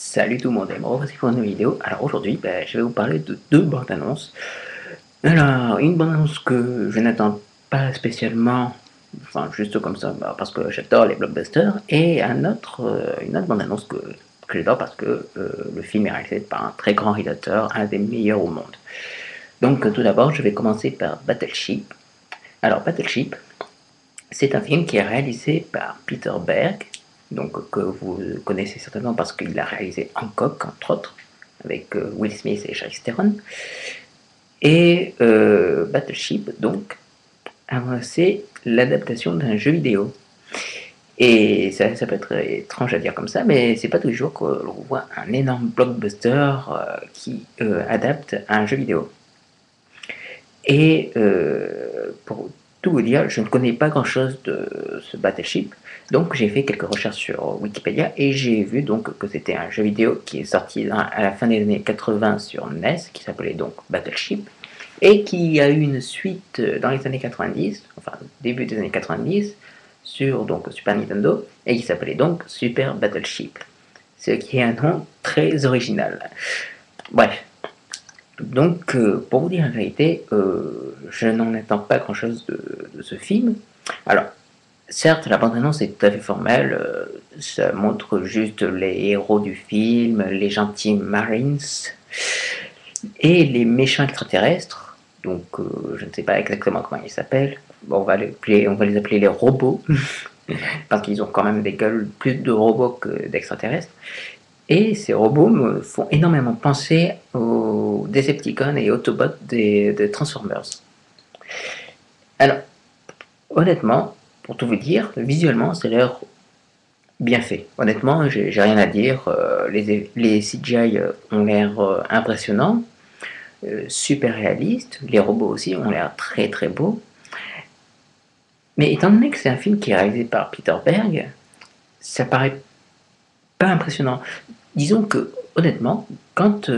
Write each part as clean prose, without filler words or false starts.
Salut tout le monde, et me revoici pour une nouvelle vidéo. Alors aujourd'hui, je vais vous parler de deux bandes annonces. Alors, une bande annonce que je n'attends pas spécialement, enfin juste comme ça, parce que j'adore les blockbusters, et une autre bande annonce que j'adore parce que le film est réalisé par un très grand réalisateur, un des meilleurs au monde. Donc tout d'abord, je vais commencer par Battleship. Alors Battleship, c'est un film qui est réalisé par Peter Berg, donc que vous connaissez certainement parce qu'il a réalisé Hancock, entre autres, avec Will Smith et Charlize Theron. Et Battleship, donc, c'est l'adaptation d'un jeu vidéo. Et ça peut être étrange à dire comme ça, mais c'est pas tous les jours qu'on voit un énorme blockbuster qui adapte un jeu vidéo. Et pour tout vous dire, je ne connais pas grand chose de ce Battleship, donc j'ai fait quelques recherches sur Wikipédia et j'ai vu donc que c'était un jeu vidéo qui est sorti à la fin des années 80 sur NES, qui s'appelait donc Battleship, et qui a eu une suite dans les années 90, enfin début des années 90, sur donc Super Nintendo, et qui s'appelait donc Super Battleship, ce qui est un nom très original. Bref, donc, pour vous dire la vérité, je n'en attends pas grand-chose de ce film. Alors, certes, la bande-annonce est tout à fait formelle, ça montre juste les héros du film, les gentils Marines, et les méchants extraterrestres, donc je ne sais pas exactement comment ils s'appellent. Bon, on va les appeler les robots, parce qu'ils ont quand même des gueules plus de robots que d'extraterrestres. Et ces robots me font énormément penser aux Decepticons et Autobots des Transformers. Alors, honnêtement, pour tout vous dire, visuellement, ça a l'air bien fait. Honnêtement, j'ai rien à dire. Les CGI ont l'air impressionnants, super réalistes. Les robots aussi ont l'air très très beaux. Mais étant donné que c'est un film qui est réalisé par Peter Berg, ça paraît pas impressionnant. Disons que, honnêtement, quand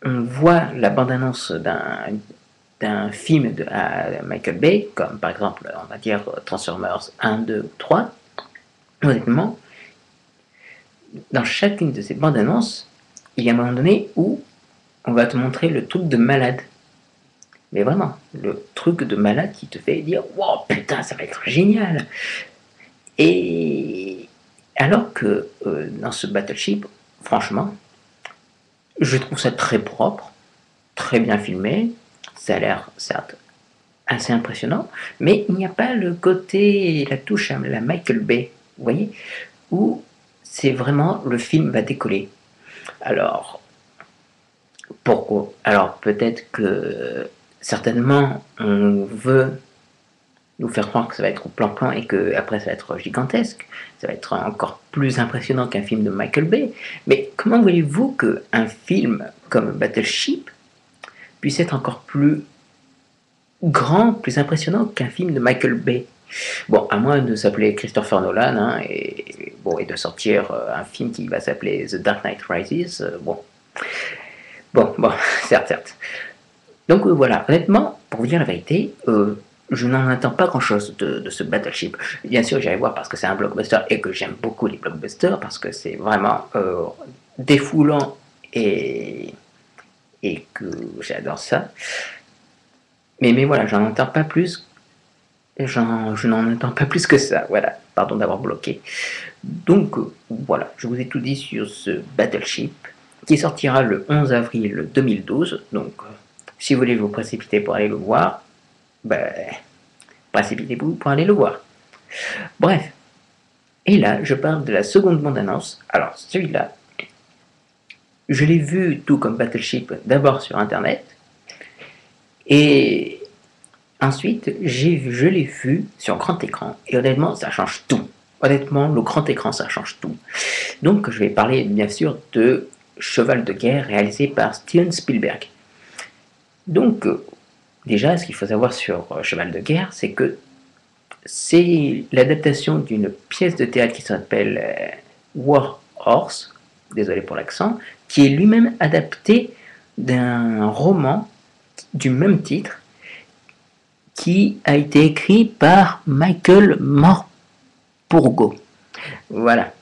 on voit la bande-annonce d'un film à Michael Bay, comme par exemple, on va dire Transformers 1, 2 ou 3, honnêtement, dans chacune de ces bandes annonces, il y a un moment donné où on va te montrer le truc de malade. Mais vraiment, le truc de malade qui te fait dire wow, putain, ça va être génial. Et alors que dans ce Battleship, franchement, je trouve ça très propre, très bien filmé. Ça a l'air, certes, assez impressionnant, mais il n'y a pas le côté, la touche à la Michael Bay, vous voyez, où c'est vraiment le film va décoller. Alors, pourquoi? Alors, peut-être que certainement on veut nous faire croire que ça va être au plan-plan et que après ça va être gigantesque, ça va être encore plus impressionnant qu'un film de Michael Bay. Mais comment voyez-vous qu'un film comme Battleship puisse être encore plus grand, plus impressionnant qu'un film de Michael Bay? Bon, à moins de s'appeler Christopher Nolan, hein, et de sortir un film qui va s'appeler The Dark Knight Rises, bon, certes, certes. Donc voilà, honnêtement, pour vous dire la vérité, je n'en attends pas grand-chose de ce Battleship. Bien sûr, j'irai voir parce que c'est un blockbuster et que j'aime beaucoup les blockbusters, parce que c'est vraiment défoulant et, et que j'adore ça. Mais voilà, j'en entends pas plus. Je n'en attends pas plus que ça. Voilà, pardon d'avoir bloqué. Donc voilà, je vous ai tout dit sur ce Battleship qui sortira le 11 avril 2012. Donc si vous voulez vous précipiter pour aller le voir, ben, précipitez-vous pour aller le voir. Bref, et là je parle de la seconde bande-annonce. Alors celui-là, je l'ai vu tout comme Battleship d'abord sur internet et ensuite je l'ai vu sur grand écran et honnêtement ça change tout. Honnêtement, le grand écran ça change tout. Donc je vais parler bien sûr de Cheval de guerre réalisé par Steven Spielberg. Donc déjà ce qu'il faut savoir sur Cheval de guerre, c'est que c'est l'adaptation d'une pièce de théâtre qui s'appelle War Horse, désolé pour l'accent, qui est lui-même adapté d'un roman du même titre qui a été écrit par Michael Morpurgo. Voilà.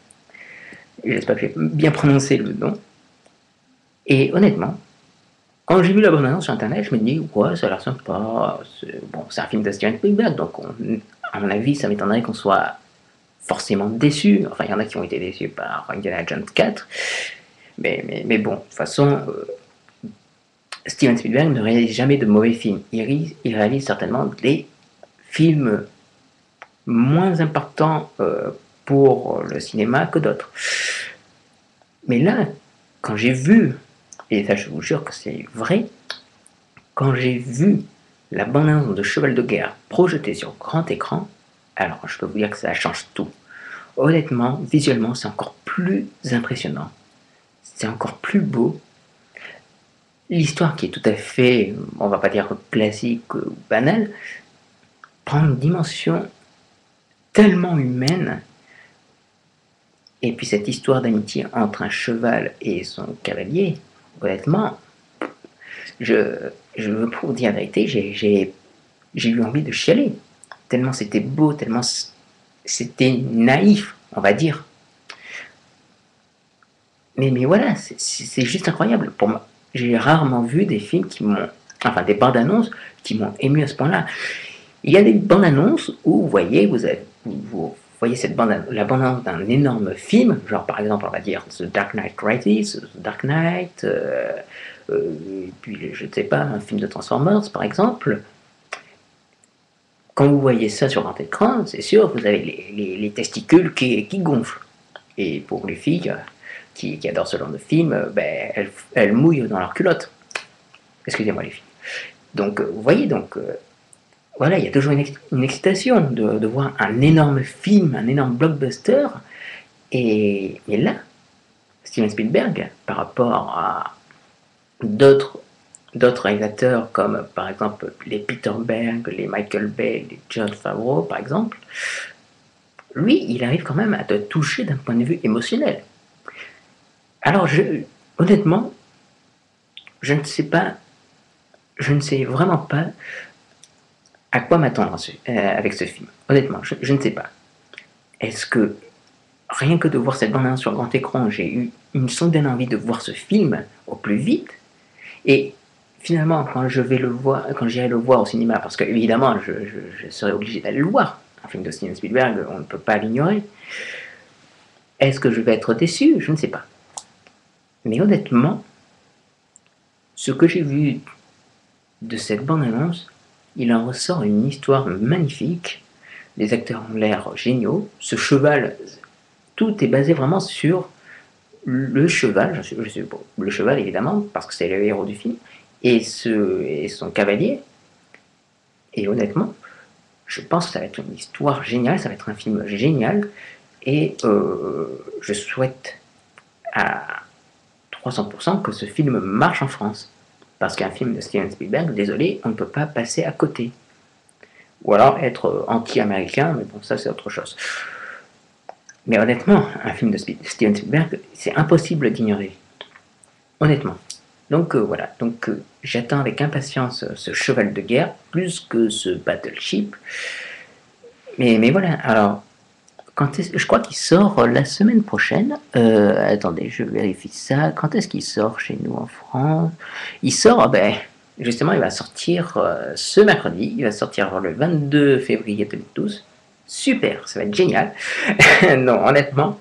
j'espère que j'ai bien prononcé le nom. Et honnêtement, quand j'ai vu la bande-annonce sur internet, je me dis, ouais, ça a l'air sympa. Bon, c'est un film de Steven Spielberg, donc à mon avis, ça m'étonnerait qu'on soit forcément déçu. Enfin, il y en a qui ont été déçus par Indiana Jones 4. Mais bon, de toute façon, Steven Spielberg ne réalise jamais de mauvais films. Il réalise certainement des films moins importants pour le cinéma que d'autres. Mais là, quand j'ai vu, et ça je vous jure que c'est vrai, quand j'ai vu la bande-annonce de Cheval de guerre projetée sur grand écran, alors je peux vous dire que ça change tout. Honnêtement, visuellement, c'est encore plus impressionnant. C'est encore plus beau. L'histoire qui est tout à fait, on va pas dire classique ou banale, prend une dimension tellement humaine. Et puis cette histoire d'amitié entre un cheval et son cavalier, honnêtement, je veux pour dire la vérité, j'ai eu envie de chialer. Tellement c'était beau, tellement c'était naïf, on va dire. Mais voilà, c'est juste incroyable. Pour moi, j'ai rarement vu des films qui m'ont, enfin des bandes annonces qui m'ont ému à ce point-là. Il y a des bandes annonces où vous voyez la bande annonce d'un énorme film, genre par exemple on va dire The Dark Knight Rises, The Dark Knight, puis je ne sais pas, un film de Transformers par exemple. Quand vous voyez ça sur grand écran, c'est sûr, vous avez les testicules qui gonflent. Et pour les filles qui adorent ce genre de film, ben, elles mouillent dans leur culotte. Excusez-moi les filles. Donc vous voyez, voilà, il y a toujours une excitation de voir un énorme film, un énorme blockbuster. Et là, Steven Spielberg, par rapport à d'autres réalisateurs comme par exemple les Peter Berg, les Michael Bay, les Jon Favreau par exemple, lui, il arrive quand même à te toucher d'un point de vue émotionnel. Alors, honnêtement, je ne sais vraiment pas à quoi m'attendre avec ce film. Honnêtement, je ne sais pas. Est-ce que rien que de voir cette bande-annonce sur grand écran, j'ai eu une soudaine envie de voir ce film au plus vite. Et finalement, quand j'irai le voir au cinéma, parce que évidemment, je serai obligé d'aller le voir, un film de Steven Spielberg, on ne peut pas l'ignorer. Est-ce que je vais être déçu? Je ne sais pas. Mais honnêtement, ce que j'ai vu de cette bande-annonce, il en ressort une histoire magnifique. Les acteurs ont l'air géniaux. Ce cheval, tout est basé vraiment sur le cheval, le cheval évidemment, parce que c'est le héros du film, et son cavalier. Et honnêtement, je pense que ça va être une histoire géniale, ça va être un film génial, et je souhaite à 300% que ce film marche en France. Parce qu'un film de Steven Spielberg, désolé, on ne peut pas passer à côté. Ou alors être anti-américain, mais bon, ça c'est autre chose. Mais honnêtement, un film de Steven Spielberg, c'est impossible d'ignorer. Honnêtement. Donc voilà, j'attends avec impatience ce cheval de guerre, plus que ce battleship. Mais voilà, alors, je crois qu'il sort la semaine prochaine. Attendez, je vérifie ça. Quand est-ce qu'il sort chez nous en France? Il sort, justement, il va sortir ce mercredi. Il va sortir le 22 février 2012. Super, ça va être génial. Non, honnêtement,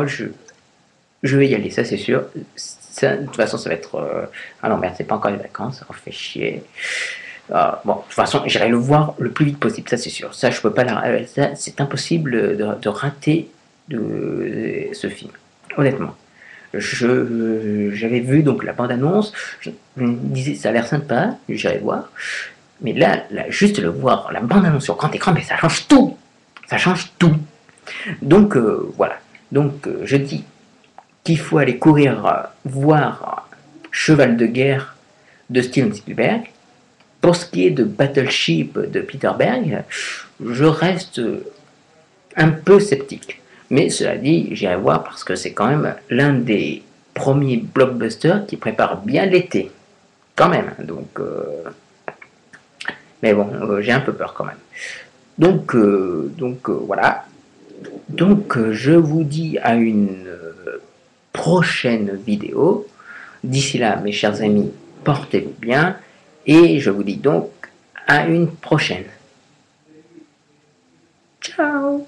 je vais y aller, ça c'est sûr. Ça, de toute façon, ça va être... Ah non, merde, c'est pas encore les vacances, ça en fait chier. Bon, de toute façon, j'irai le voir le plus vite possible, ça c'est sûr. Ça, je peux pas c'est impossible de rater ce film. Honnêtement. J'avais vu donc la bande-annonce, je me disais ça a l'air sympa, j'irai voir. Mais là, juste le voir, la bande-annonce sur grand écran, mais ça change tout. Ça change tout. Donc voilà. Donc je dis qu'il faut aller courir voir Cheval de guerre de Steven Spielberg. Pour ce qui est de Battleship de Peter Berg, je reste un peu sceptique. Mais cela dit, j'irai voir parce que c'est quand même l'un des premiers blockbusters qui prépare bien l'été. Quand même. Donc, mais bon, j'ai un peu peur quand même. Donc voilà. Donc, je vous dis à une prochaine vidéo. D'ici là, mes chers amis, portez-vous bien et je vous dis donc à une prochaine. Ciao!